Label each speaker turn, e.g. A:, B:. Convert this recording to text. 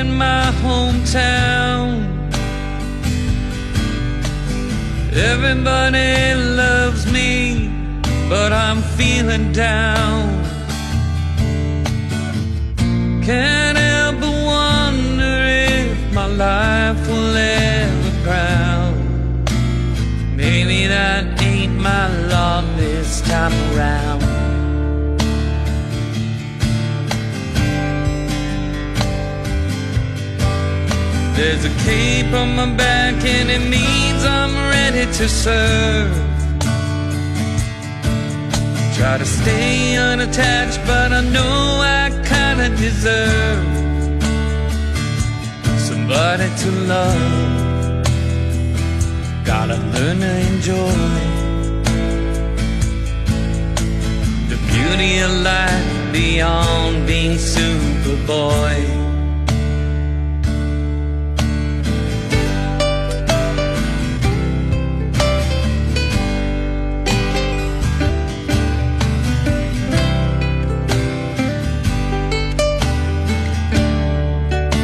A: in my hometown. Everybody loves me, but I'm feeling down. Can't help but wonder if my life will ever crown. Maybe that ain't my lot this time around. There's a cape on my back and it means I'm ready to serve. Try to stay unattached, but I know I kinda deserve somebody to love. Gotta learn to enjoy the beauty of life beyond being Superboy.